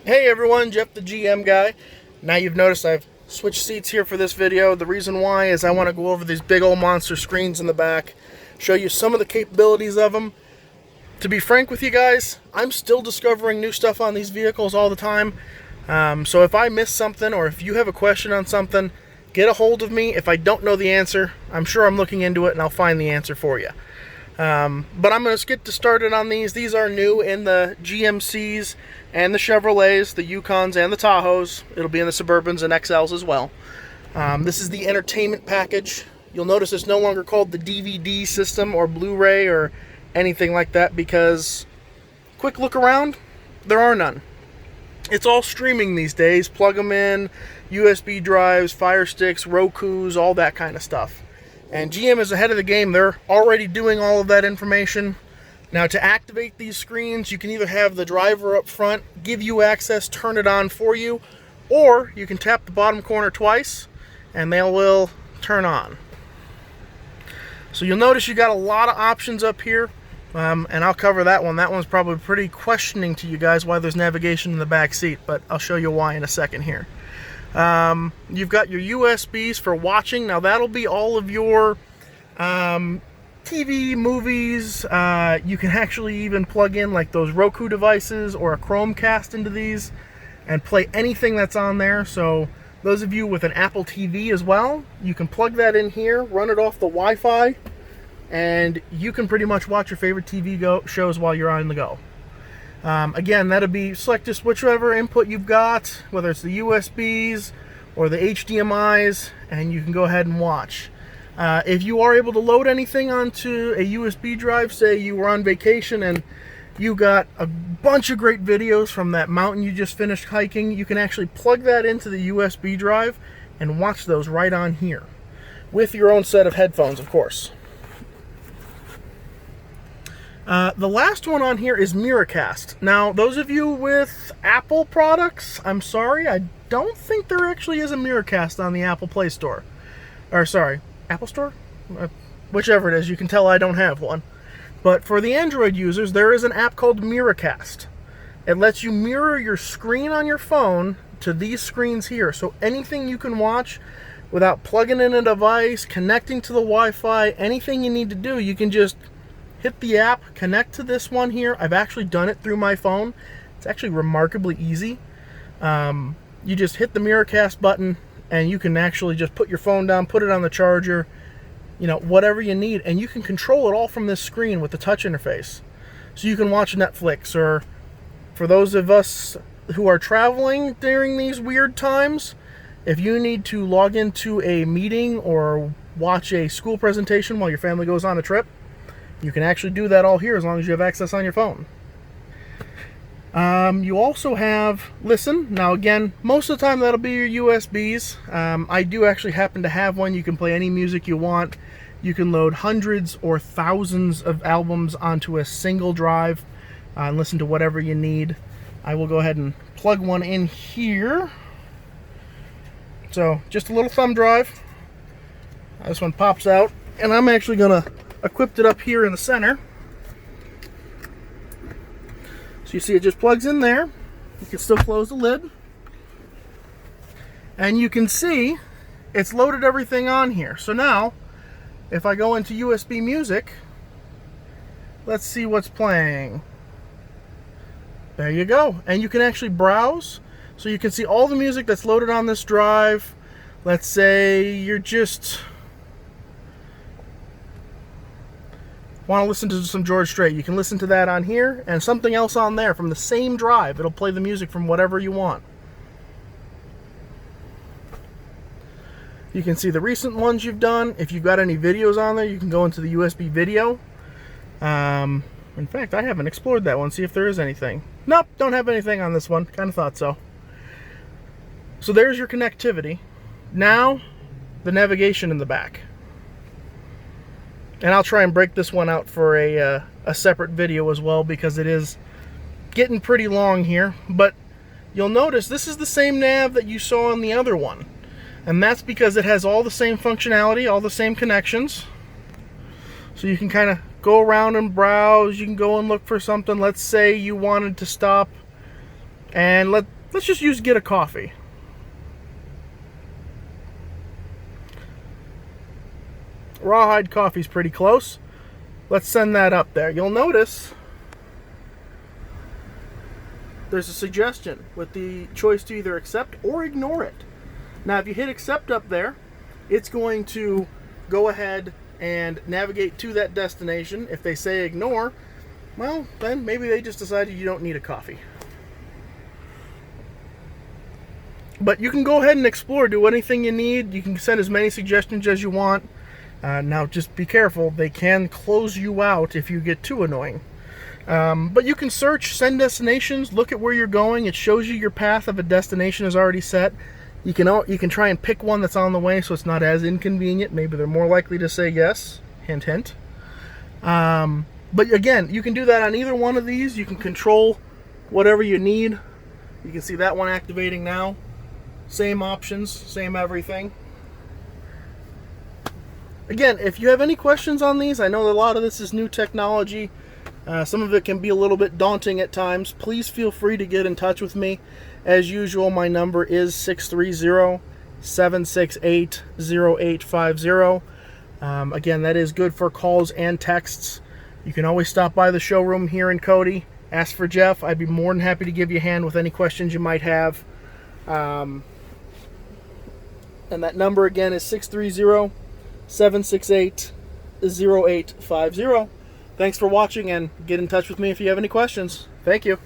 Hey everyone, Jeff the GM guy. Now you've noticed I've switched seats here for this video. The reason why is I want to go over these big old monster screens in the back, show you some of the capabilities of them. To be frank with you guys, I'm still discovering new stuff on these vehicles all the time. So if I miss something or if you have a question on something, get a hold of me. If I don't know the answer, I'm sure I'm looking into it and I'll find the answer for you. But I'm going to get started on these. These are new in the GMCs and the Chevrolets, the Yukons and the Tahoes. It'll be in the Suburbans and XLs as well. This is the entertainment package. You'll notice it's no longer called the DVD system or Blu-ray or anything like that because, quick look around, there are none. It's all streaming these days. Plug them in, USB drives, Fire Sticks, Rokus, all that kind of stuff. And GM is ahead of the game. They're already doing all of that information. Now, to activate these screens, you can either have the driver up front give you access, turn it on for you, or you can tap the bottom corner twice and they will turn on. So you'll notice you got a lot of options up here, and I'll cover that one. That one's probably pretty questioning to you guys why there's navigation in the back seat, but I'll show you why in a second here. You've got your USBs for watching. Now that'll be all of your TV, movies. You can actually even plug in like those Roku devices or a Chromecast into these and play anything that's on there. So those of you with an Apple TV as well, you can plug that in here, run it off the Wi-Fi, and you can pretty much watch your favorite TV shows while you're on the go. Again, that'll be select just whichever input you've got, whether it's the USBs or the HDMIs, and you can go ahead and watch. If you are able to load anything onto a USB drive, say you were on vacation and you got a bunch of great videos from that mountain you just finished hiking, you can actually plug that into the USB drive and watch those right on here with your own set of headphones, of course. The last one on here is Miracast. Now, those of you with Apple products, I'm sorry, I don't think there actually is a Miracast on the Apple Play Store. Or, sorry, Apple Store? Whichever it is, you can tell I don't have one. But for the Android users, there is an app called Miracast. It lets you mirror your screen on your phone to these screens here. So anything you can watch without plugging in a device, connecting to the Wi-Fi, anything you need to do, you can just hit the app, connect to this one here. I've actually done it through my phone. It's actually remarkably easy. You just hit the Miracast button and you can actually just put your phone down, put it on the charger, you know, whatever you need, and you can control it all from this screen with the touch interface. So you can watch Netflix, or for those of us who are traveling during these weird times, if you need to log into a meeting or watch a school presentation while your family goes on a trip, you can actually do that all here as long as you have access on your phone. You also have Listen. Now again, most of the time that'll be your USBs. I do actually happen to have one. You can play any music you want. You can load hundreds or thousands of albums onto a single drive and listen to whatever you need. I will go ahead and plug one in here. So just a little thumb drive. This one pops out, and I'm actually going to equip it up here in the center. So you see it just plugs in there. You can still close the lid. And you can see it's loaded everything on here. So now, if I go into USB music, let's see what's playing. There you go. And you can actually browse. So you can see all the music that's loaded on this drive. Let's say you're just want to listen to some George Strait. You can listen to that on here and something else on there from the same drive. It'll play the music from whatever you want. You can see the recent ones you've done. If you've got any videos on there, you can go into the USB video. In fact, I haven't explored that one. See if there is anything. Nope, don't have anything on this one. Kind of thought so. So there's your connectivity. Now, the navigation in the back. And I'll try and break this one out for a separate video as well, because it is getting pretty long here. But you'll notice this is the same nav that you saw on the other one. And that's because it has all the same functionality, all the same connections. So you can kind of go around and browse. You can go and look for something. Let's say you wanted to stop and let's just use Get a Coffee. Rawhide Coffee's pretty close. Let's send that up there. You'll notice there's a suggestion with the choice to either accept or ignore it. Now, if you hit accept up there, it's going to go ahead and navigate to that destination. If they say ignore, well, then maybe they just decided you don't need a coffee. But you can go ahead and explore, do anything you need. You can send as many suggestions as you want. Now, just be careful. They can close you out if you get too annoying. But you can search, send destinations, look at where you're going. It shows you your path of a destination is already set. You can try and pick one that's on the way so it's not as inconvenient. Maybe they're more likely to say yes. Hint, hint. But again, you can do that on either one of these. You can control whatever you need. You can see that one activating now. Same options, same everything. Again, if you have any questions on these, I know a lot of this is new technology. Some of it can be a little bit daunting at times. Please feel free to get in touch with me. As usual, my number is 630-768-0850. Again, that is good for calls and texts. You can always stop by the showroom here in Cody. Ask for Jeff. I'd be more than happy to give you a hand with any questions you might have. And that number again is 630-768-0850. Thanks for watching, and get in touch with me if you have any questions. Thank you.